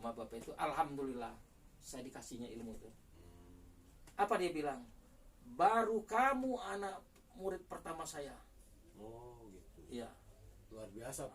rumah bapak itu, alhamdulillah saya dikasihnya ilmu itu. Apa dia bilang? Baru kamu anak murid pertama saya. Oh gitu. Iya. Luar biasa.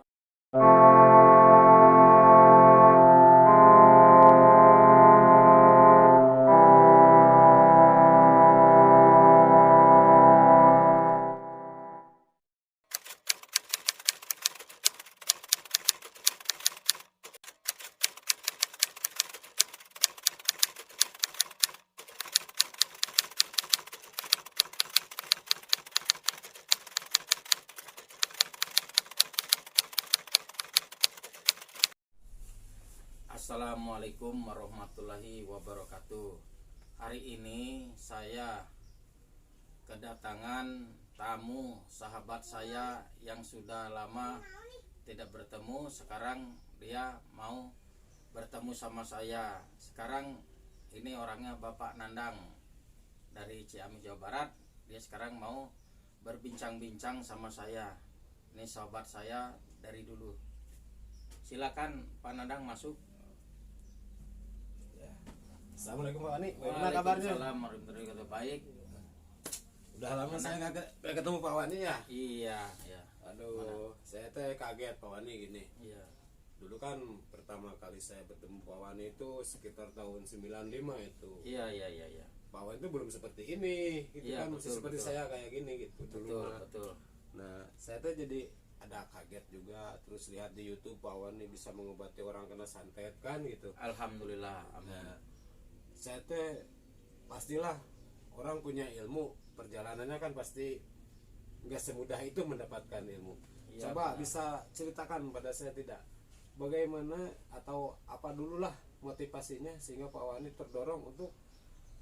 Assalamualaikum warahmatullahi wabarakatuh. Hari ini saya kedatangan tamu sahabat saya yang sudah lama tidak bertemu. Sekarang dia mau bertemu sama saya. Sekarang ini orangnya Bapak Nandang dari Ciamis, Jawa Barat. Dia sekarang mau berbincang-bincang sama saya. Ini sahabat saya dari dulu. Silakan Pak Nandang masuk. Assalamualaikum Pak Wani. Bagaimana kabarnya? Waalaikumsalam warahmatullahi wabarakatuh. Baik. Udah lama saya nggak ketemu Pak Wani ya. Iya, ya. Aduh, saya teh kaget Pak Wani gini. Iya. Dulu kan pertama kali saya bertemu Pak Wani itu sekitar tahun 95 itu. Iya. Pak Wani itu belum seperti ini, gitu Iya, kan, masih betul, seperti betul. saya kayak gini gitu dulu. Betul. Nah, saya tuh jadi ada kaget juga, terus lihat di YouTube Pak Wani bisa mengobati orang kena santet kan gitu. Alhamdulillah. Amin. Nah, saya teh pastilah orang punya ilmu, perjalanannya kan pasti nggak semudah itu mendapatkan ilmu. Iya, Coba benar. bisa ceritakan pada saya tidak bagaimana atau apa dululah motivasinya sehingga Pak Wani terdorong untuk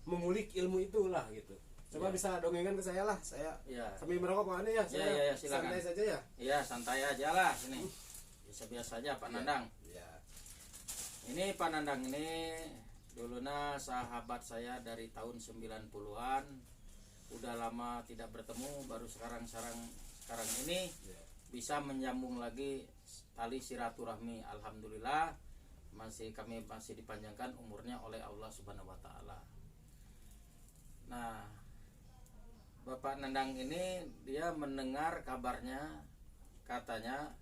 mengulik ilmu itulah gitu. Coba Iya. bisa dongengkan ke saya lah, saya Iya. sambil merokok Pak Wani ya, saya Iya, silakan. santai saja ya. Iya, santai aja lah sini. Biasa-biasa aja Pak Nandang. Ya. Ini Pak Nandang ini dulunya sahabat saya dari tahun 90-an. Udah lama tidak bertemu, baru sekarang ini Ya. bisa menyambung lagi tali silaturahmi. Alhamdulillah kami masih dipanjangkan umurnya oleh Allah Subhanahu wa taala. Nah, Bapak Nandang ini dia mendengar kabarnya, katanya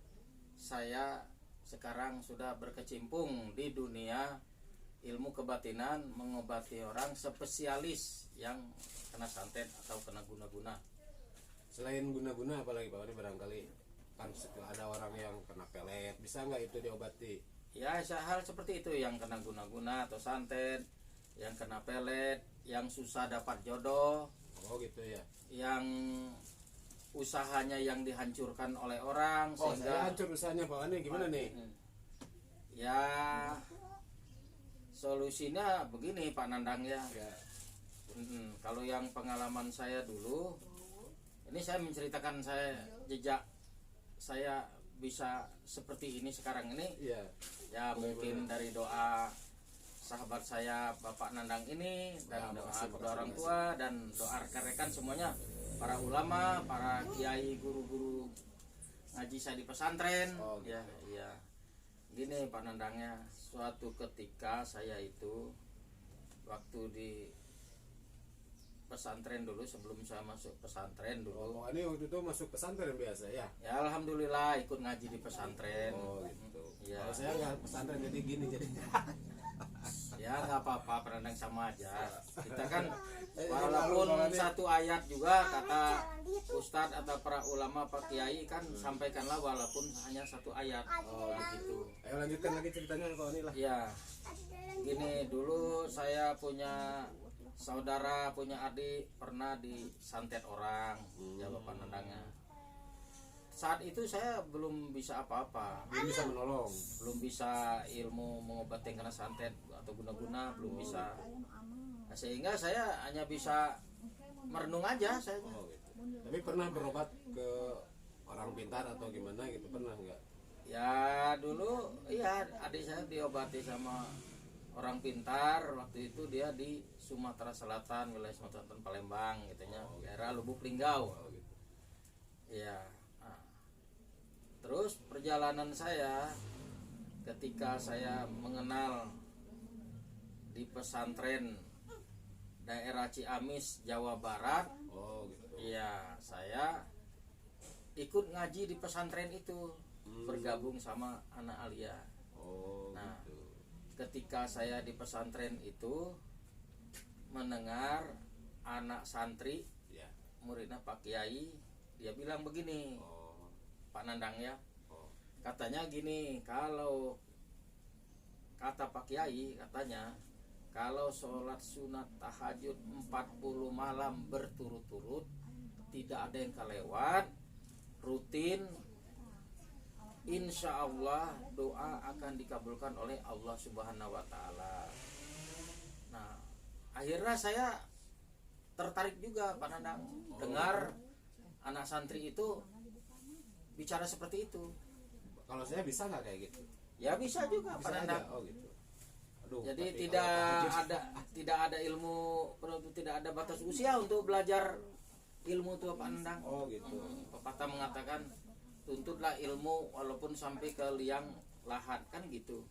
saya sekarang sudah berkecimpung di dunia ilmu kebatinan, mengobati orang, spesialis yang kena santet atau kena guna-guna. Selain guna-guna apalagi Pak Wani barangkali kan ada orang yang kena pelet, bisa nggak itu diobati? Ya, hal seperti itu, yang kena guna-guna atau santet, yang kena pelet, yang susah dapat jodoh, Oh gitu ya. yang usahanya yang dihancurkan oleh orang Oh saya sehingga hancur usahanya Pak Wani, gimana nih? Ya, solusinya begini Pak Nandang ya. Ya. Kalau yang pengalaman saya dulu, ini saya menceritakan jejak saya bisa seperti ini sekarang ini. Iya. Ya mungkin dari doa sahabat saya Bapak Nandang ini, dan doa kedua orang tua, dan doa rekan-rekan semuanya, para ulama, para kiai, guru-guru ngaji saya di pesantren. Oh, gitu. Ya. Gini Pak Nandangnya, suatu ketika saya itu waktu di pesantren dulu, sebelum saya masuk pesantren Oh, dulu, Pak Wani waktu itu masuk pesantren biasa ya? ya alhamdulillah ikut ngaji di pesantren. Oh gitu. Ya. Kalau saya nggak pesantren jadi gini jadi. Ya nggak apa-apa, Penandang sama aja. Kita kan walaupun satu ayat juga kata ustadz atau para ulama, Pak Kiai kan sampaikanlah walaupun hanya satu ayat. Oh begitu. Ayo lanjutkan lagi ceritanya Pak Wani lah. Ya, gini, dulu saya punya saudara, punya adik pernah disantet orang, ya Bapak Nandangnya. Saat itu saya belum bisa apa-apa, Belum bisa menolong. belum bisa ilmu mengobati yang kena santet atau guna-guna, belum bisa. Nah, sehingga saya hanya bisa merenung aja saya. Oh gitu. Tapi pernah berobat ke orang pintar atau gimana gitu, pernah nggak? Ya dulu iya, adik saya diobati sama orang pintar. Waktu itu dia di Sumatera Selatan, wilayah Sumatera Selatan, Palembang gitunya, daerah Lubuk Linggau. Oh gitu. Iya. Nah, terus perjalanan saya ketika saya mengenal di pesantren daerah Ciamis, Jawa Barat. Oh gitu. Ya, saya ikut ngaji di pesantren itu, bergabung sama anak alia. Oh Nah, gitu. ketika saya di pesantren itu mendengar anak santri Ya. muridnya Pak Kiai, dia bilang begini, Oh. Pak Nandang ya, Oh. katanya gini, kalau kata Pak Kiai katanya kalau sholat sunat tahajud 40 malam berturut-turut tidak ada yang kelewat, rutin, insya Allah doa akan dikabulkan oleh Allah Subhanahu Wa Taala. Nah, akhirnya saya tertarik juga Pak Nandang dengar anak santri itu bicara seperti itu. Kalau saya bisa nggak kayak gitu? Ya bisa juga Pak Bisa Nandang. aja. Oh gitu. Aduh, Jadi tapi tidak kalau tahajud- tidak ada ilmu, tidak ada batas usia untuk belajar ilmu itu Pak Nandang. Oh gitu. Pepatah mengatakan tuntutlah ilmu walaupun sampai ke liang lahat, kan gitu.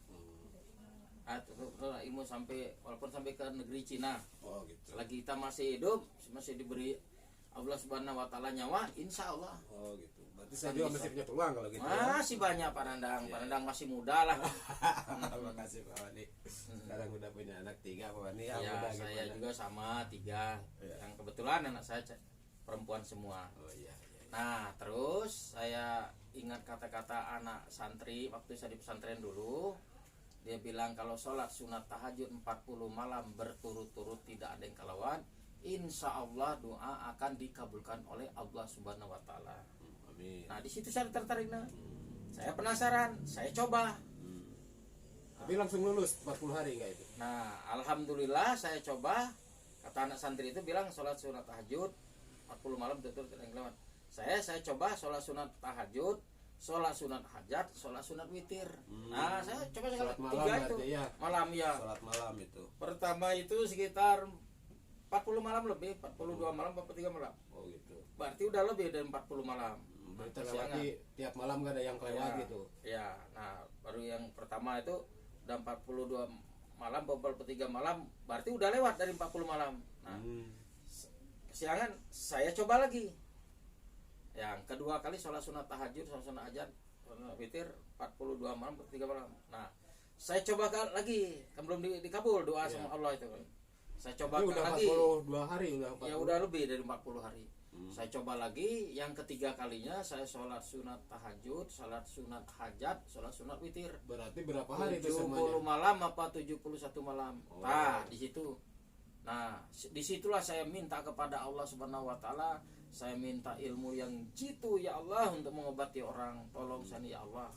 Tuntutlah ilmu sampai walaupun sampai ke negeri Cina. Oh gitu. Selagi kita masih hidup, masih diberi Allah Subhanahu Wa Taala nyawa, insya Allah. Oh gitu. Berarti saya juga masih punya peluang kalau gitu. Masih banyak Pak Nandang. Pak Nandang masih muda lah. Terima kasih Pak Wani. Sekarang udah punya anak 3 Pak Wani. Ya, Mudah saya gimana? juga sama 3. Ya. Yang kebetulan anak saya perempuan semua. Oh iya. Nah, terus saya ingat kata-kata anak santri waktu saya di pesantren dulu. Dia bilang kalau sholat sunat tahajud 40 malam berturut-turut tidak ada yang kelewat, insya Allah doa akan dikabulkan oleh Allah Subhanahu Wa Taala. Amin. Nah, di situ saya tertarik. Nah, saya penasaran, saya coba. Tapi langsung lulus 40 hari enggak itu? Nah, alhamdulillah saya coba. Kata anak santri itu bilang sholat sunat tahajud 40 malam berturut-turut tidak ada yang kelewat. Saya coba sholat sunat tahajud, sholat sunat hajat, sholat sunat witir. Nah, saya coba sekali Sholat malam 3 itu. berarti ya? Malam ya. Sholat malam itu. Pertama itu sekitar 40 malam lebih, 42 malam, 43 malam. Oh gitu. Berarti udah lebih dari 40 malam. Berarti Kesiangan. lewati tiap malam nggak ada yang kelewat Ya, gitu. ya, nah baru yang pertama itu udah 42 malam, 43 malam, berarti udah lewat dari 40 malam. Nah, kesiangan saya coba lagi. Yang kedua kali sholat sunat tahajud, sholat sunat hajat, sholat witir 42 malam, 43 malam. Nah, saya coba lagi, kan belum dikabul doa sama Allah itu. Saya coba Ini udah lagi. 42 hari udah 40. Ya udah lebih dari 40 hari. Saya coba lagi, yang ketiga kalinya saya sholat sunat tahajud, sholat sunat hajat, sholat sunat witir. Berarti berapa hari itu 70 semuanya? malam apa 71 malam. Oh. Nah, di situ. Nah, disitulah saya minta kepada Allah Subhanahu Wa Taala, saya minta ilmu yang jitu ya Allah untuk mengobati orang. Tolong saya ya Allah.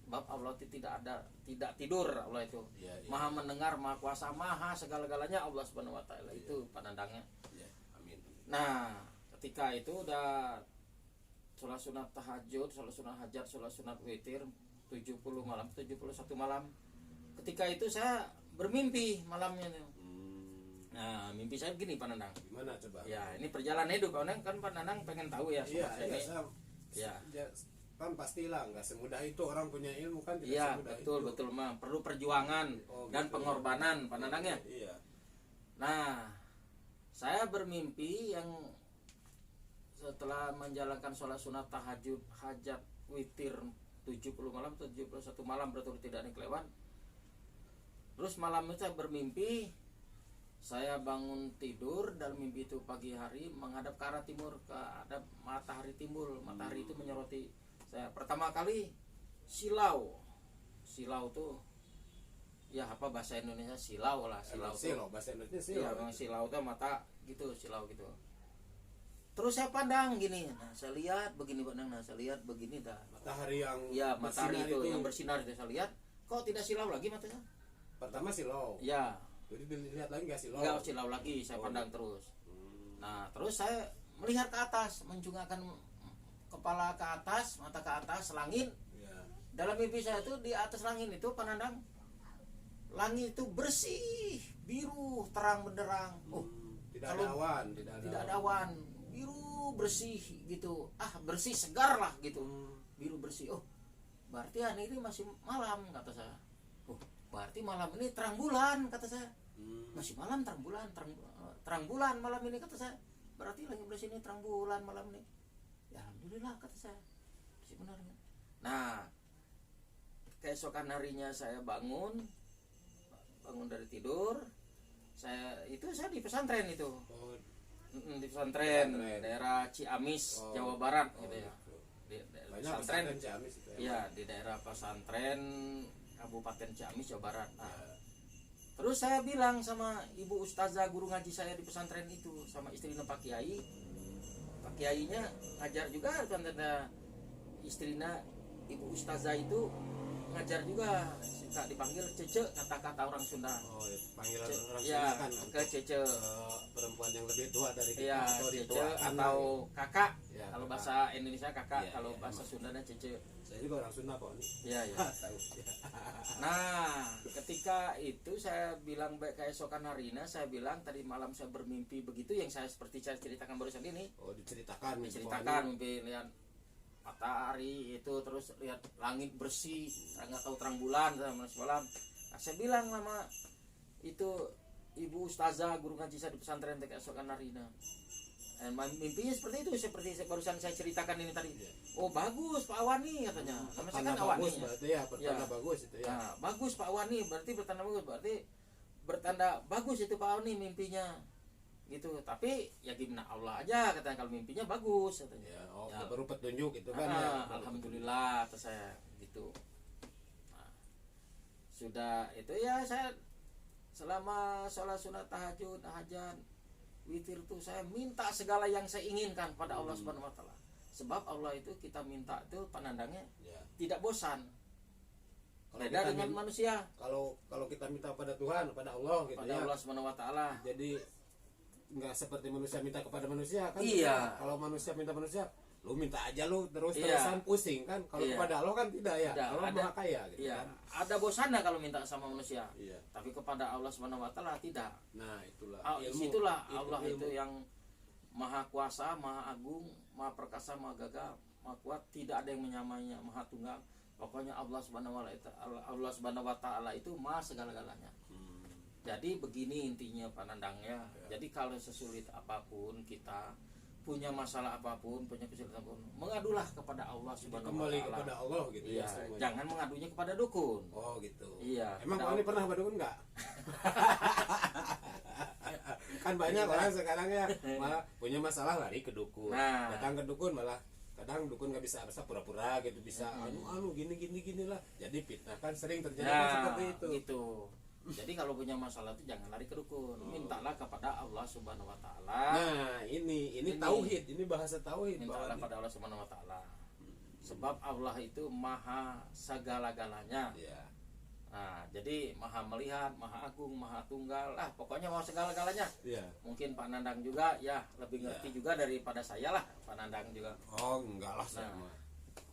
Sebab Allah itu tidak tidur Allah itu. Ya, ya. Maha mendengar, maha kuasa, maha segala-galanya Allah Subhanahu Wa Taala itu pandangnya. Ya, amin. Nah, ketika itu udah sholat sunat tahajud, sholat sunat hajat, sholat sunat witir 70 malam, 71 malam. Ketika itu saya bermimpi malamnya tuh. Nah, mimpi saya begini Pak Nanang. Gimana coba? Ya, ini perjalanan hidup Pak Nanang, kan Pak Nanang pengen tahu ya Iya, sobat iya, saya. saya, Ya. kan pastilah nggak semudah itu orang punya ilmu kan tidak Iya, semudah betul itu. betul mah. Perlu perjuangan Oh, dan gitu. pengorbanan Pak Nanang ya. Iya. Nah, saya bermimpi yang setelah menjalankan sholat sunat tahajud, hajat, witir 70 malam, 71 malam berturut tidak ada yang kelewat. Terus malam itu saya bermimpi, saya bangun tidur dalam mimpi itu pagi hari menghadap ke arah timur, ke ada matahari timbul. Matahari itu menyoroti saya. Pertama kali silau tuh ya apa bahasa Indonesia silau lah, silau tuh. Silau bahasa Indonesia silau. Iya, memang silau tuh mata gitu, silau gitu. Terus saya pandang gini, nah saya lihat begini pandang, nah saya lihat begini dah. Matahari yang Ya matahari bersinar itu yang bersinar itu saya lihat, kok tidak silau lagi matanya? Pertama silau. Ya, Jadi dilihat lagi nggak silau. enggak silau lagi, saya pandang terus. Nah, terus saya melihat ke atas, menjungakkan kepala ke atas, mata ke atas, langit. Ya. Dalam mimpi saya itu di atas langit itu pandang, langit itu bersih, biru, terang benderang. Oh, Tidak kalau ada awan, tidak ada awan, biru bersih gitu. Ah, bersih segar lah gitu. Biru bersih. Oh, berarti hari ini masih malam, kata saya. Oh, berarti malam ini terang bulan, kata saya. Masih malam, terang bulan malam ini, kata saya. Berarti lagi di sini terang bulan malam ini. Ya alhamdulillah, kata saya. Sebenarnya. Nah, keesokan harinya saya bangun dari tidur. Saya di pesantren itu. Di pesantren daerah Ciamis, Jawa Barat gitu ya. Di pesantren Ciamis itu ya, di daerah pesantren Kabupaten Ciamis, Jawa Barat. Nah, terus saya bilang sama ibu ustazah guru ngaji saya di pesantren itu, sama istrinya Pak Kiai. Pak Kiainya ngajar juga, ternyata istrinya ibu ustazah itu ngajar juga, suka dipanggil Cece, kata-kata orang Sunda. Oh, panggilan orang ya, Sunda kan ke Cece. Perempuan yang lebih tua dari kita Ya, atau Cece dituakan atau kakak. Ya, Kalau kakak. bahasa Indonesia kakak, Ya, kalau ya, bahasa Sundanya Cece. Saya juga orang Sunda kok nih. Iya, iya. Tahu. Ya. Nah, ketika itu saya bilang keesokan harinya, saya bilang tadi malam saya bermimpi begitu, yang seperti saya ceritakan barusan ini. Oh, diceritakan Mimpi lihat matahari itu, terus lihat langit bersih, nggak tahu terang bulan malam. Nah, saya bilang sama itu ibu ustazah guru ngaji saya di pesantren keesokan harinya. Mimpinya seperti itu, seperti barusan saya ceritakan ini tadi. Oh bagus Pak Awani, katanya. Nama saya kan Awani. Bagus berarti ya, pertanda bagus itu ya. Nah, bagus Pak Awani, berarti bertanda bagus itu Pak Awani mimpinya. Gitu. Tapi ya gimana Allah aja, katanya, kalau mimpinya bagus, katanya. Ya, Ya. baru petunjuk itu kan ya. Alhamdulillah, kata saya gitu. Nah, sudah itu ya, saya selama sholat sunat tahajud, hajat, witir tuh saya minta segala yang saya inginkan pada Allah Subhanahu wa taala. Sebab Allah itu kita minta itu panandangnya tidak bosan. Beda dengan manusia. Kalau kita minta pada Tuhan, pada Allah gitu pada ya. Allah Subhanahu wa taala. Jadi nggak seperti manusia minta kepada manusia kan. Iya. Kalau manusia minta manusia, lu minta aja lu terus-terusan pusing kan. Kalau kepada Allah kan tidak ya. Tidak, Allah Maha Kaya gitu iya, kan. ada bosannya kalau minta sama manusia. Iya. Tapi kepada Allah Subhanahu wa taala tidak. Nah, itulah Itulah Allah itu yang Maha Kuasa, Maha Agung, Maha Perkasa, Maha Gagah, Maha Kuat, tidak ada yang menyamainya, Maha Tunggal. Pokoknya Allah Subhanahu wa taala itu Maha segala-galanya. Jadi begini intinya panandangnya. Jadi kalau sesulit apapun kita, punya masalah apapun, punya kesulitan apapun, mengadulah kepada Allah Subhanahu wa taala. Kembali kepada Allah gitu ya. Jangan mengadunya kepada dukun. Oh gitu. Iya. Emang kamu pernah ke dukun nggak? Kan banyak orang sekarang ya malah punya masalah lari ke dukun. Nah. Datang ke dukun malah kadang dukun nggak bisa pura-pura gitu, bisa gini lah. Jadi fitnah kan sering terjadi seperti itu. Gitu. Jadi kalau punya masalah itu jangan lari ke dukun, mintalah kepada Allah Subhanahu wa taala. Nah, ini tauhid, ini bahasa tauhid. Mintalah kepada Allah Subhanahu wa taala. Sebab Allah itu Maha segala-galanya. Ya. Nah, jadi Maha melihat, Maha Agung, Maha Tunggal, pokoknya Maha segala-galanya. Ya. Mungkin Pak Nandang juga ya lebih ngerti juga daripada saya lah, Pak Nandang juga. Oh, enggak lah sama.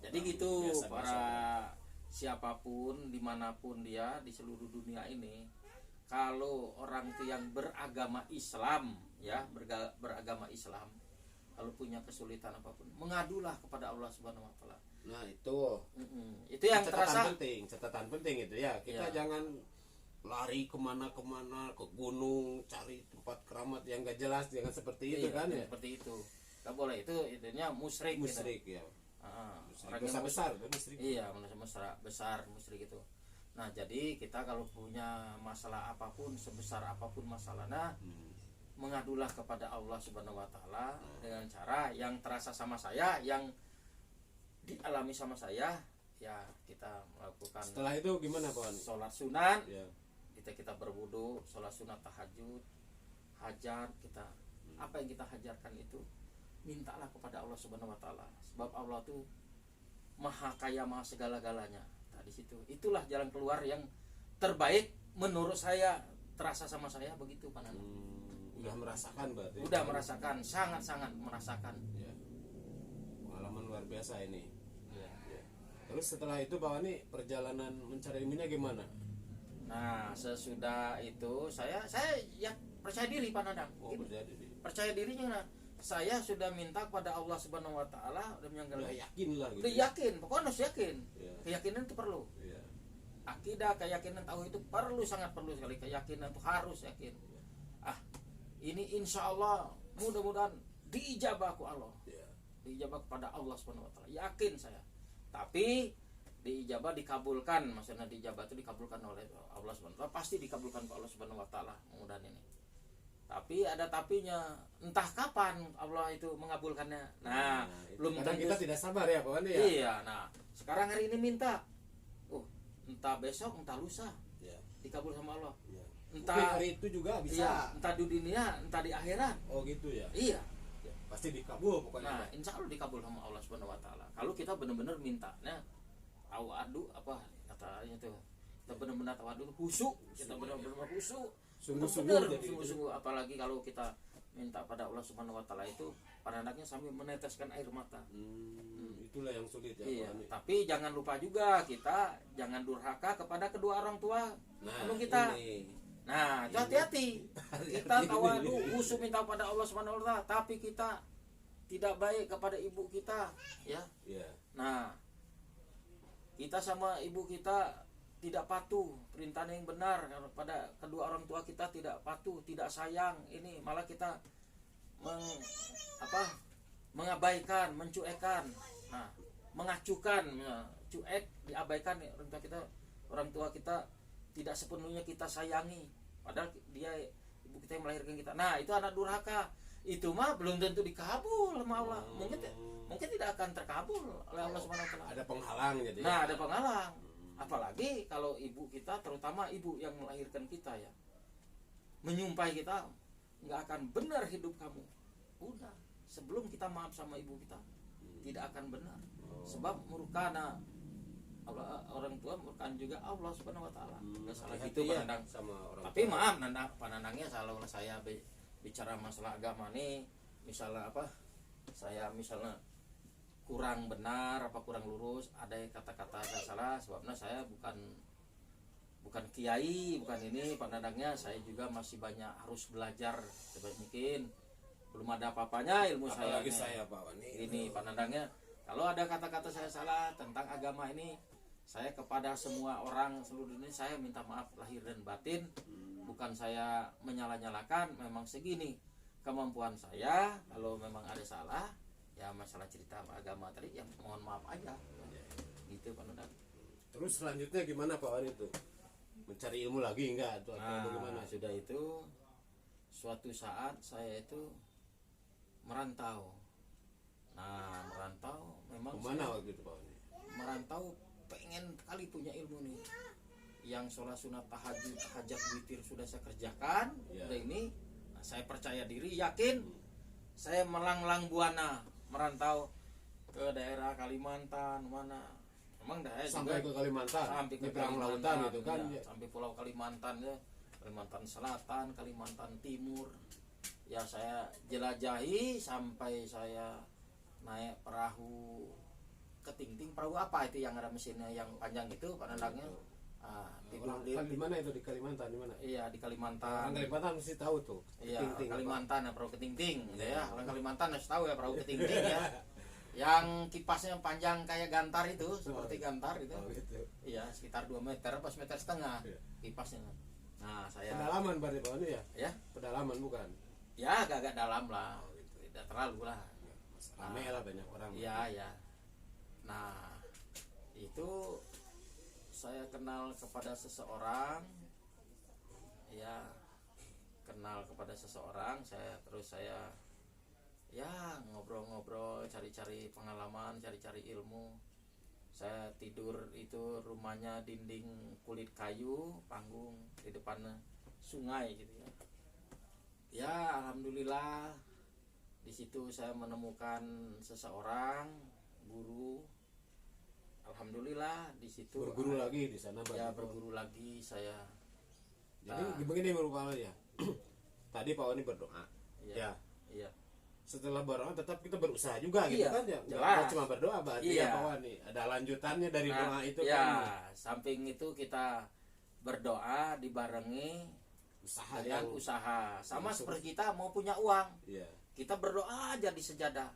Jadi gitu para siapapun dimanapun dia di seluruh dunia ini, kalau orang itu yang beragama Islam ya, beragama Islam, kalau punya kesulitan apapun, mengadulah kepada Allah Subhanahu wa taala. Nah, itu yang terasa catatan penting itu ya. Kita jangan lari kemana-kemana, ke gunung cari tempat keramat yang gak jelas, jangan seperti itu kan ya. Seperti itu nggak boleh, itu intinya musyrik ya. Orang dosa besar kan musyrik. Iya, besar musyrik itu. Nah, jadi kita kalau punya masalah apapun, sebesar apapun masalahnya, mengadulah kepada Allah Subhanahu wa taala dengan cara yang terasa sama saya, yang dialami sama saya, ya kita melakukan. Setelah itu gimana, Pak? Sholat sunat. Ya. Kita berwudu, sholat sunat tahajud, hajat kita. Apa yang kita hajarkan itu mintalah kepada Allah Subhanahu wa taala. Sebab Allah tuh Maha Kaya, Maha segala-galanya. Nah, di situ itulah jalan keluar yang terbaik menurut saya, terasa sama saya begitu, Pak Nana. Udah merasakan berarti. Udah merasakan, sangat-sangat merasakan. Ya. Pengalaman luar biasa ini. Ya. Ya. Terus setelah itu Pak Wani, perjalanan mencari ilmunya gimana? Nah, sesudah itu saya ya percaya diri, Pak Nana. Oh, percaya diri. Percaya dirinya. Nah, saya sudah minta pada Allah Subhanahu wa taala, Udah yakin lah gitu. udah yakin, pokoknya harus yakin. Iya. Keyakinan itu perlu. Iya. Akidah, keyakinan, tauhid itu perlu, sangat perlu sekali. Keyakinan itu harus yakin. Ini insya Allah mudah-mudahan diijabah ku Allah. Iya. Diijabah kepada Allah Subhanahu wa taala. Yakin saya. Tapi diijabah dikabulkan, maksudnya diijabah itu dikabulkan oleh Allah Subhanahu wa taala, pasti dikabulkan oleh Allah Subhanahu wa taala mudah-mudahan ini. Tapi ada tapinya, entah kapan Allah itu mengabulkannya. Nah, belum kadang tentu. kita tidak sabar ya Pak Wandi ya. Iya, nah sekarang hari ini minta, entah besok, entah lusa, Iya. dikabul sama Allah. Iya. Entah Mungkin hari itu juga bisa. iya, entah di dunia, entah di akhirat. Oh gitu ya. Iya. Ya, pasti dikabul pokoknya. Nah, insya Allah dikabul sama Allah Subhanahu wa taala. Kalau kita benar-benar mintanya adu apa katanya tuh. Kita benar-benar tawadu, khusyuk, kita benar-benar khusyuk. Sungguh-sungguh jadi Sungguh-sungguh, apalagi kalau kita minta pada Allah Subhanahu wa taala itu pandangannya sambil meneteskan air mata. Itulah yang sulit ya Iya, Pak Wandi. tapi jangan lupa juga kita jangan durhaka kepada kedua orang tua kandung kita. Ini. Nah, itu hati-hati. Kita tawadu, khusyuk minta pada Allah Subhanahu wa taala, tapi kita tidak baik kepada ibu kita, ya. Iya. Nah, kita sama ibu kita tidak patuh perintah yang benar pada kedua orang tua kita, tidak patuh, tidak sayang, ini malah kita mengabaikan, mencuekan, nah mengacukan, cuek, diabaikan orang tua kita tidak sepenuhnya kita sayangi, padahal dia ibu kita yang melahirkan kita. Nah, itu anak durhaka, itu mah belum tentu dikabul sama Allah, mungkin tidak akan terkabul oleh Allah Subhanahu wa taala. Ada penghalang jadi. Nah, ada penghalang. Apalagi kalau ibu kita, terutama ibu yang melahirkan kita ya, menyumpahi kita nggak akan benar hidup kamu. Udah, sebelum kita maaf sama ibu kita, tidak akan benar. Sebab murkana Allah, orang tua murkaan juga Allah Subhanahu wa taala. Nggak salah gitu ya, pandang sama orang tapi tua. maaf pandangnya kalau saya bicara masalah agama nih, misalnya saya misalnya kurang benar apa kurang lurus, ada kata-kata saya salah, sebabnya saya bukan kiai, bukan ini, pandangnya saya juga masih banyak harus belajar sebaik mungkin, belum ada apa-apanya ilmu saya. Apalagi saya Pak Wandi. Ini pandangnya kalau ada kata-kata saya salah tentang agama ini, saya kepada semua orang seluruh dunia saya minta maaf lahir dan batin. Bukan saya menyala-nyalakan, memang segini kemampuan saya. Kalau memang ada salah, ya masalah cerita agama tadi, yang mohon maaf aja. Gitu Pak Nudang. Terus selanjutnya gimana Pak Wandi itu? Mencari ilmu lagi enggak atau bagaimana? Sudah itu suatu saat saya itu merantau. Nah, merantau memang Kemana waktu itu Pak Wandi? merantau pengen kali punya ilmu nih, yang sholat sunat tahajud, hajat witir sudah saya kerjakan. Ya. Udah ini, nah, saya percaya diri, yakin, saya melanglang buana merantau ke daerah Kalimantan mana, memang daerah Sampai ke Kalimantan, sampai ke nyebrang Kalimantan, lautan gitu kan ya, ya. sampai pulau Kalimantan ya, Kalimantan Selatan, Kalimantan Timur. Ya saya jelajahi sampai saya naik perahu ketingting, perahu apa itu yang ada mesinnya yang panjang itu panandangnya. Orang di mana itu, di Kalimantan di mana? Iya, di Kalimantan. Orang Kalimantan mesti tahu tuh. Iya, Ketingting, Kalimantan ya, perahu ketingting Iya. ya. Orang Kalimantan harus tahu ya perahu ketingting ya. Yang kipasnya panjang kayak gantar itu, seperti gantar itu. Oh, gitu. Iya, sekitar 2 meter pas meter setengah Iya. kipasnya. Nah, saya Pedalaman berarti Pak Wandi ya? ya, Pedalaman bukan? ya agak dalam lah. Tidak terlalu lah. Rame lah banyak orang. Iya, ya. Nah, itu saya kenal kepada seseorang, ya, terus saya ya ngobrol-ngobrol, cari-cari pengalaman, cari-cari ilmu. Saya tidur itu rumahnya dinding kulit kayu, panggung di depan sungai gitu ya. Ya, alhamdulillah di situ saya menemukan seseorang guru. Alhamdulillah di situ Berguru lagi di sana ya, berarti. berguru lagi saya. Jadi begini Pak Wandi ya. Tadi Pak Wandi berdoa. Iya. Ya. Iya. Setelah berdoa tetap kita berusaha juga gitu Iya, kan ya. jelas. Nggak cuma berdoa berarti Iya. ya Pak Wandi. Ada lanjutannya dari doa itu ya, kan. samping itu kita berdoa dibarengi Usaha dengan yang usaha. Sama langsung. seperti kita mau punya uang. Iya. Kita berdoa aja di sejadah.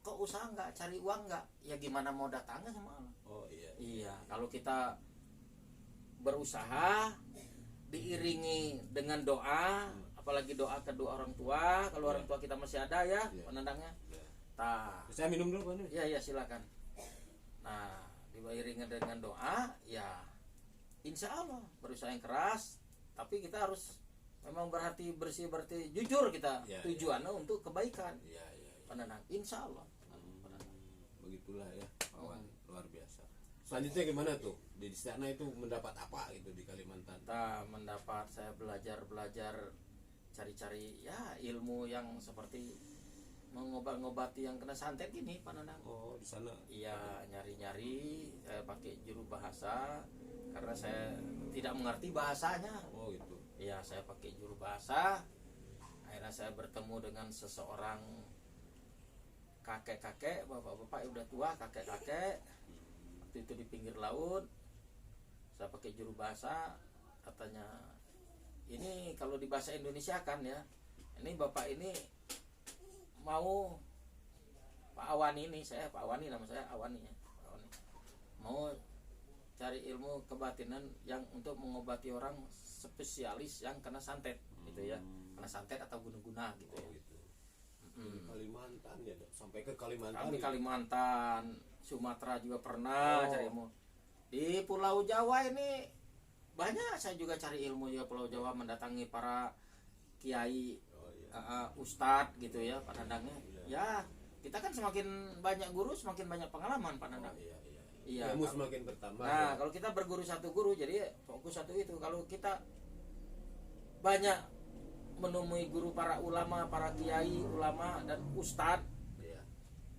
Kok usaha nggak, cari uang nggak? Ya gimana mau datangnya sama Allah? Oh iya. Iya, kalau kita berusaha diiringi dengan doa, apalagi doa kedua orang tua, kalau orang tua kita masih ada ya, penendangnya. Tah. Saya minum dulu Pak. Iya iya silakan. Nah, diiringi dengan doa, ya insya Allah berusaha yang keras, tapi kita harus memang berarti bersih, berarti jujur kita tujuannya untuk kebaikan. Penenang, insya Allah. Begitulah ya, kawan, luar biasa. Selanjutnya gimana tuh? Di sana itu mendapat apa gitu di Kalimantan? Kita mendapat, saya belajar cari-cari ya ilmu yang seperti mengobat-ngobati yang kena santet ini, Pak Nanang. Oh, di sana. Iya, nyari-nyari, saya pakai juru bahasa karena saya tidak mengerti bahasanya. Oh, gitu. Iya, saya pakai juru bahasa. Akhirnya saya bertemu dengan seseorang kakek-kakek, bapak-bapak yang udah tua, kakek-kakek. Waktu itu di pinggir laut. Saya pakai juru bahasa, katanya ini kalau di bahasa Indonesia kan ya, ini bapak ini mau Pak Awani ini, saya Pak Awani, nama saya Awani ya, Pak Awani. Mau cari ilmu kebatinan yang untuk mengobati orang spesialis yang kena santet gitu ya, kena santet atau guna-guna gitu ya. Gitu. Kalimantan ya, sampai ke Kalimantan. Kami Kalimantan, Sumatera juga pernah cari ilmu. Di Pulau Jawa ini banyak saya juga cari ilmu ya, Pulau Jawa mendatangi para kiai, ustadz gitu ya, Pak Nandangnya. Ya, kita kan semakin banyak guru semakin banyak pengalaman, Pak Nandang. Iya. Ilmu semakin bertambah. Nah, kalau kita berguru satu guru, jadi fokus satu itu. Kalau kita banyak menemui guru para ulama, para kiai, ulama dan ustadz,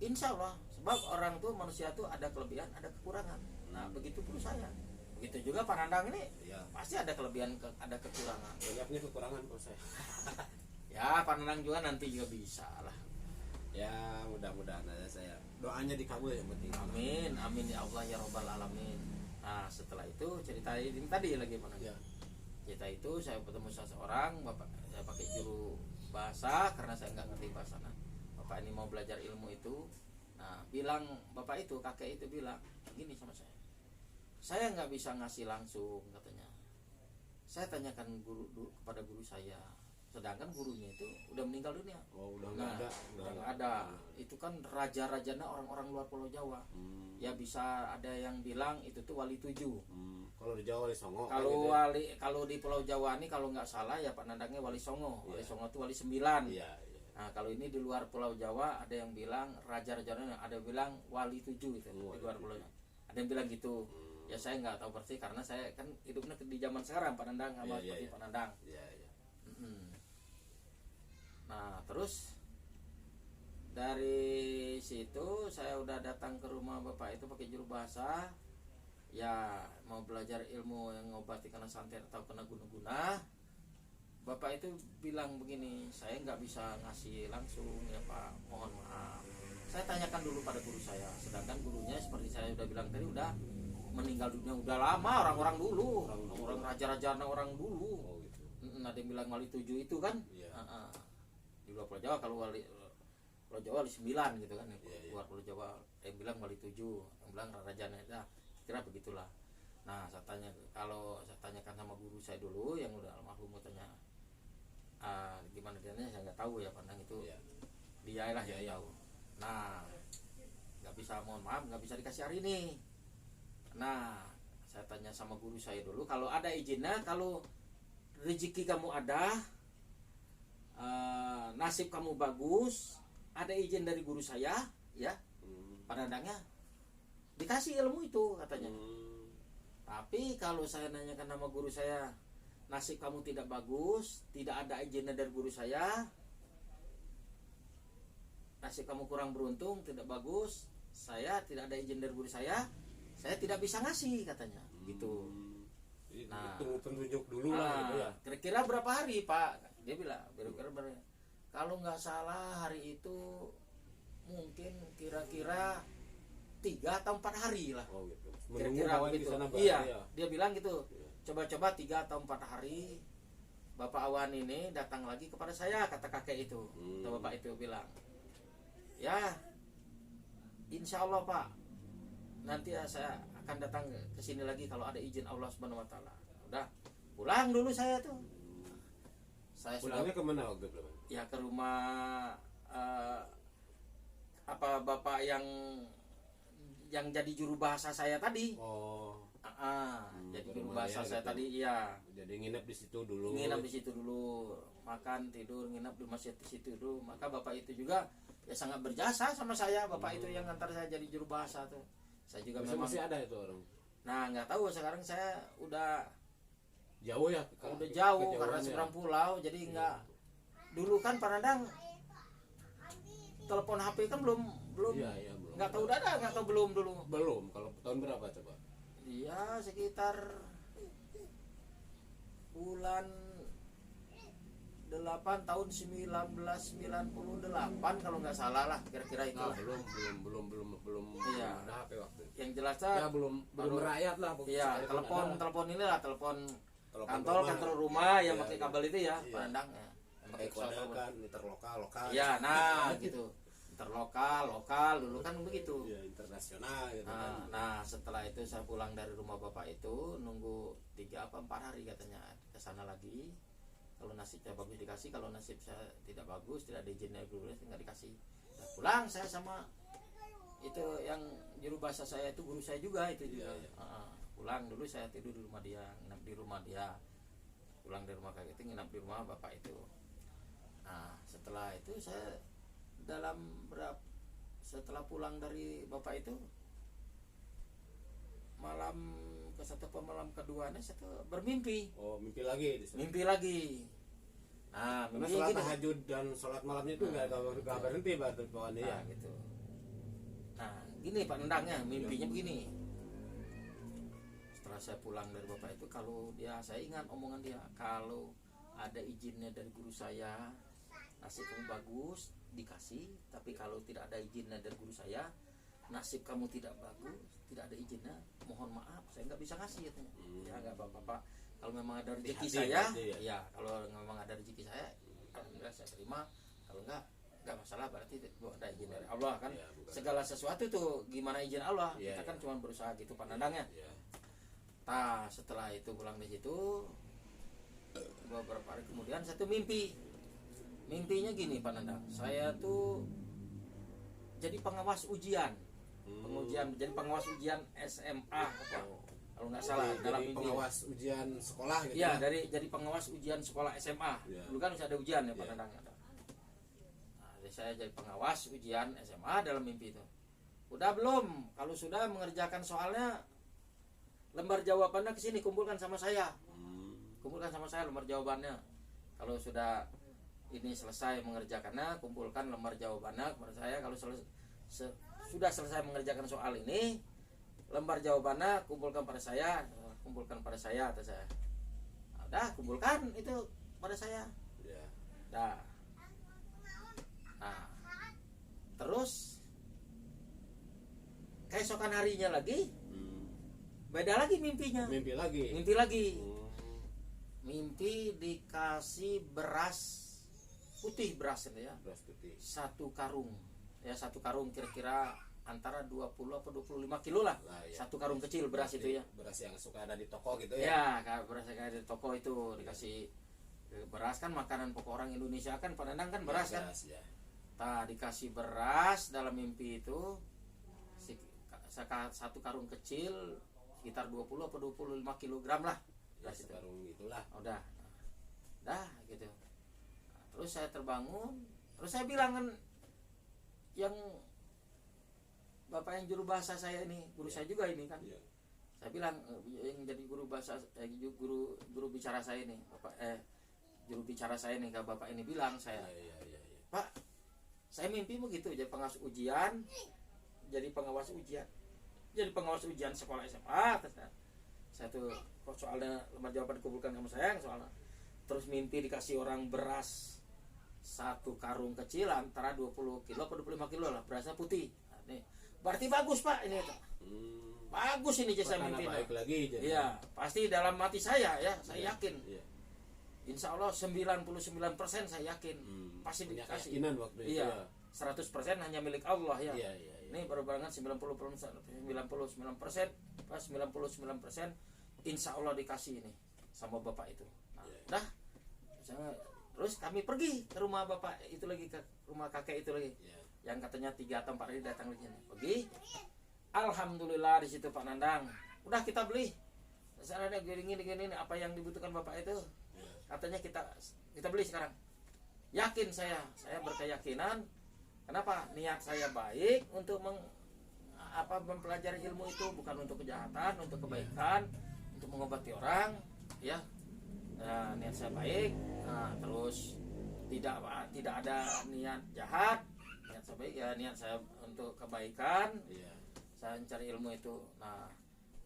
insya Allah, sebab orang tuh manusia tuh ada kelebihan, ada kekurangan. Nah, begitu pun saya. Begitu juga Pak Nandang ini, pasti ada kelebihan, ada kekurangan. Banyaknya kekurangan kok saya. Ya, Pak Nandang juga nanti juga bisa lah. Ya, mudah-mudahan aja saya. Doanya dikabul yang penting. Amin, amin ya Allah ya Rabbal alamin. Nah, setelah itu cerita ini tadi lagi Pak Nandang. Cerita itu saya bertemu seseorang, bapak saya pakai juru bahasa karena saya nggak ngerti bahasa. Nah, bapak ini mau belajar ilmu itu. Nah, bilang bapak itu, kakek itu bilang gini sama saya nggak bisa ngasih langsung, katanya. Saya tanyakan kepada guru saya, sedangkan gurunya itu udah meninggal dunia. Oh, udah nggak ada. Itu kan raja-rajanya orang-orang luar Pulau Jawa. Ya bisa ada yang bilang itu tuh wali 7. Kalau di Jawa wali Songo. Kalau di Pulau Jawa ini kalau nggak salah ya Pak Nandangnya wali Songo. Wali Songo itu wali 9. Nah, kalau ini di luar Pulau Jawa ada yang bilang raja-rajanya, ada yang bilang wali 7 itu di luar Pulau Jawa. Ada yang bilang gitu. Ya saya nggak tahu persis karena saya kan hidupnya di zaman sekarang Pak Nandang sama seperti Pak Nandang. Nah, terus dari situ saya udah datang ke rumah bapak itu pakai juru bahasa, ya mau belajar ilmu yang ngobati kena santet atau kena guna-guna. Bapak itu bilang begini, saya nggak bisa ngasih langsung ya Pak, mohon maaf. Saya tanyakan dulu pada guru saya, sedangkan gurunya seperti saya udah bilang tadi udah meninggal dunia udah lama, orang-orang dulu, orang raja-raja orang dulu. Ada yang bilang wali 7 itu kan. Di luar Pulau Jawa, kalau wali Pulau Jawa wali 9 gitu kan. Luar Pulau Jawa yang bilang wali 7, yang bilang rajanya. Nah, kira begitulah. Nah, kalau saya tanyakan sama guru saya dulu yang udah almarhum, tanya gimana dia, saya nggak tahu ya, pandang itu dia lah yang tahu. Nah, nggak bisa, mohon maaf, nggak bisa dikasih hari ini. Nah, saya tanya sama guru saya dulu, kalau ada izinnya, kalau rezeki kamu ada, nasib kamu bagus, ada izin dari guru saya, ya, pandangnya dikasih ilmu itu katanya. Tapi kalau saya nanyakan sama guru saya, nasib kamu tidak bagus, tidak ada izinnya dari guru saya, nasib kamu kurang beruntung, tidak bagus, saya tidak ada izin dari guru saya tidak bisa ngasih katanya, gitu. Nah, tunggu petunjuk dulu lah gitu ya. Kira-kira berapa hari Pak? Dia bilang, kalau nggak salah hari itu mungkin kira-kira 3 atau 4 hari lah. Oh gitu. Kira-kira begitu. Iya, dia bilang gitu. Coba-coba 3 atau 4 hari Bapak Awan ini datang lagi kepada saya, kata kakek itu. Kata bapak itu bilang, ya insya Allah Pak, nanti saya akan datang ke sini lagi kalau ada izin Allah Subhanahu Wa Taala. Udah pulang dulu saya tuh. Saya Pulangnya kemana waktu itu? ya ke rumah apa bapak yang jadi juru bahasa saya tadi. Oh, Jadi ke juru rumah bahasa ya, saya gitu. tadi, iya. Jadi nginep di situ dulu. Nginap di situ dulu, makan tidur nginap di masjid di situ dulu. Maka bapak itu juga ya sangat berjasa sama saya, bapak itu yang ngantar saya jadi juru bahasa tuh. Saya juga memang Masih ada itu orang. nah nggak tahu sekarang saya udah Jauh ya? jauh karena kejauhannya. seberang pulau, jadi nggak. Dulu kan Panandang telepon HP kan belum Iya, iya, belum. nggak tahu ada nggak tahu belum dulu. Belum. Kalau tahun berapa coba? Iya sekitar bulan 8 tahun 1998 kalau nggak salah lah, kira-kira itu. Nah, belum Iya. ada HP waktu itu. Yang jelasnya Ya belum rakyat lah. iya telepon inilah, telepon kantor rumah yang Iya, pakai iya. kabel itu ya, Iya. Panandang ya. Pakai kode kan, meter lokal. Iya, nah gitu. Lokal dulu kan begitu. Iya, internasional gitu kan. Nah, setelah itu saya pulang dari rumah bapak itu, nunggu 3 apa 4 hari katanya ke sana lagi. Kalau nasibnya bagus dikasih, kalau nasib saya tidak bagus, tidak ada izinnya dulu, nggak dikasih. Nah, pulang saya sama itu yang juru bahasa saya itu, guru saya juga itu juga. Iya. Pulang dulu saya tidur di rumah dia, nginap di rumah dia. Pulang dari rumah kakek itu nginap di rumah bapak itu. Nah, setelah itu saya setelah pulang dari bapak itu, malam ke satu malam keduanya saya tuh bermimpi. Oh, mimpi lagi di sana. Mimpi lagi. Nah, Karena mimpi sholat gini. tahajud dan sholat malamnya itu nggak berhenti bawaannya ya. Nah, gitu. Nah, gini Pak Nendangnya, mimpinya begini. Setelah saya pulang dari bapak itu, saya ingat omongan dia, kalau ada izinnya dari guru saya, nasib kamu bagus dikasih, tapi kalau tidak ada izinnya dari guru saya, nasib kamu tidak bagus, tidak ada izinnya, mohon maaf saya nggak bisa ngasih katanya. Ya nggak apa-apa Pak, kalau memang ada rezeki saya, ya kalau memang ada rezeki saya, alhamdulillah saya terima. Kalau nggak masalah, berarti itu ada izin dari Allah kan. Ya, Segala sesuatu tuh gimana izin Allah, Ya, kita kan ya. cuma berusaha gitu pandangnya. Ya. Nah, setelah itu pulang dari situ, beberapa hari kemudian saya tuh mimpinya gini Pak Nandang, saya tuh jadi pengawas ujian, jadi pengawas ujian SMA apa, kalau nggak salah dalam Jadi mimpi. pengawas ujian sekolah gitu. Iya, jadi pengawas ujian sekolah SMA. Ya. Dulu kan masih ada ujian ya Pak Ya. Nandang. Nah, jadi saya jadi pengawas ujian SMA dalam mimpi itu. Udah belum? Kalau sudah mengerjakan soalnya, lembar jawabannya ke sini, kumpulkan sama saya. Kumpulkan sama saya lembar jawabannya. Kalau sudah ini selesai mengerjakannya, kumpulkan lembar jawabannya kepada saya. Kalau sudah selesai mengerjakan soal ini, lembar jawabannya kumpulkan pada saya, atau saya. Nah, udah kumpulkan itu pada saya. Ya. Dah. Nah, terus keesokan harinya lagi beda lagi mimpinya. Mimpi lagi. Mimpi dikasih beras putih, beras itu ya. Beras putih. Satu karung kira-kira antara 20 atau 25 kilo lah. Ya. Satu karung kecil beras itu ya. Beras yang suka ada di toko gitu Ya, beras yang ada di toko itu dikasih. Beras kan makanan pokok orang Indonesia kan, Padang kan beras kan. Ya. Nah, dikasih beras dalam mimpi itu satu karung kecil sekitar 20 atau 25 kilogram lah. Ya, sekarung itulah. Udah gitu. Nah, terus saya terbangun, terus saya bilang kan, yang bapak yang juru bahasa saya ini, guru saya juga ini kan. Ya. Saya bilang yang jadi guru bahasa, guru bicara saya ini, juru bicara saya ini, ke bapak ini bilang saya, Ya. Pak, saya mimpi begitu, jadi pengawas ujian, jadi pengawas ujian sekolah SMA. Saya tuh kok soalnya lembar jawaban dikumpulkan sama saya soalnya. Terus mimpi dikasih orang beras satu karung kecil antara 20 kilo atau 25 kilo lah, berasnya putih. Nah, nih, berarti bagus Pak ini tuh. Bagus ini saya mimpi. Baik lagi jadi. Iya, pasti dalam hati saya ya, saya yakin. Iya. insya Allah 99% saya yakin pasti Punya dikasih. keyakinan waktu itu Iya, ya. 100% hanya milik Allah ya. Iya, iya, iya. Ini berbarengan 99%, pas 99% insya Allah dikasih ini sama bapak itu. Nah, dah, terus kami pergi ke rumah bapak itu lagi, ke rumah kakek itu lagi, yang katanya 3 atau 4 hari datang lagi. Pergi, alhamdulillah di situ Pak Nandang, udah kita beli. Misalnya gini apa yang dibutuhkan bapak itu, katanya kita beli sekarang. Yakin saya berkeyakinan. Kenapa? Niat saya baik untuk mempelajari ilmu itu, bukan untuk kejahatan, untuk kebaikan, untuk mengobati orang, ya. Nah, niat saya baik. Nah, terus tidak ada niat jahat. Niat saya baik ya, niat saya untuk kebaikan. Saya mencari ilmu itu. Nah,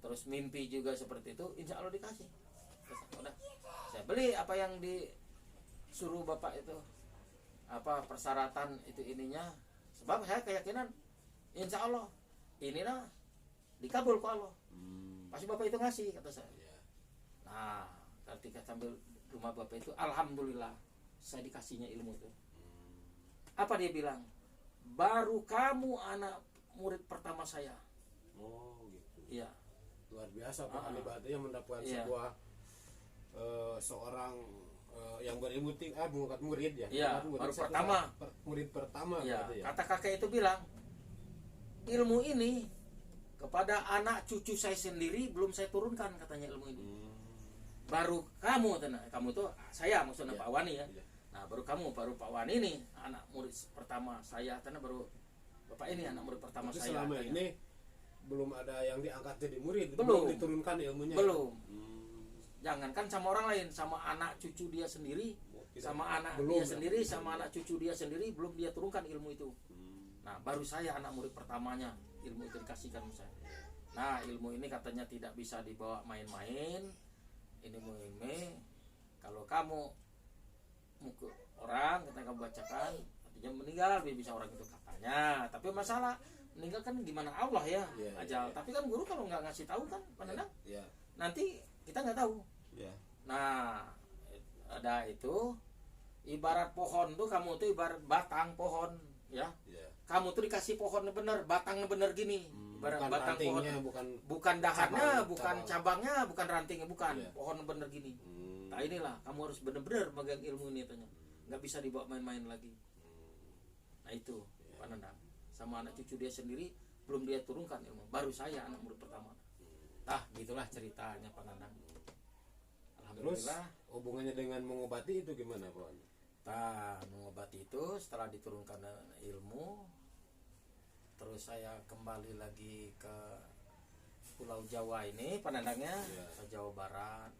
terus mimpi juga seperti itu, insya Allah dikasih. Udah, saya beli apa yang disuruh bapak itu, apa persyaratan itu ininya, sebab saya keyakinan insya Allah inilah dikabul ku Allah. Pasti bapak itu ngasih, kata saya. Nah, ketika sambil rumah bapak itu, alhamdulillah saya dikasihnya ilmu itu. Apa dia bilang? Baru kamu anak murid pertama saya. Oh gitu. Iya. Luar biasa Pak Anibate yang mendapatkan sebuah seorang yang berilmu bukan murid ya. Iya, baru pertama. Murid pertama Ya, gitu ya. kata kakek itu bilang, ilmu ini kepada anak cucu saya sendiri belum saya turunkan, katanya ilmu ini. Baru kamu tuh saya, maksudnya Pak Wani ya. Nah, baru Pak Wani nih anak murid pertama saya, karena baru Bapak ini anak murid pertama Tapi saya. selama ini belum ada yang diangkat jadi murid, Belum diturunkan ilmunya. Belum. Jangankan sama orang lain, sama anak cucu dia sendiri, sama anak dia sendiri, sama anak cucu dia sendiri belum dia turunkan ilmu itu. Nah, baru saya anak murid pertamanya, ilmu itu dikasihkan saya. Nah, ilmu ini katanya tidak bisa dibawa main-main. Ini muhime, kalau kamu mukul orang, kita kamu bacakan, artinya meninggal, bisa orang itu katanya. Tapi masalah meninggal kan gimana Allah ya, ajal. Tapi kan guru kalau nggak ngasih tahu kan, Pak nanti kita nggak tahu. Nah, ada itu ibarat pohon tuh, kamu tuh ibarat batang pohon ya. Kamu tuh dikasih pohonnya bener, batangnya bener gini. Ibarat Bukan batang pohon, bukan dahannya, bukan cabangnya, bukan rantingnya, bukan. Pohon bener gini. Nah, inilah kamu harus bener-bener megang ilmu ini, tanya. Nggak bisa dibawa main-main lagi. Nah, itu Pak Nandang. Sama anak cucu dia sendiri belum dia turunkan ilmu. Baru saya anak murid pertama. Nah, gitulah ceritanya Pak Nandang. Terus Alhamdulillah. hubungannya dengan mengobati itu gimana Pak? Nah, mengobati itu setelah diturunkan ilmu, terus saya kembali lagi ke Pulau Jawa ini, Pak Nandangnya, ke Jawa Barat.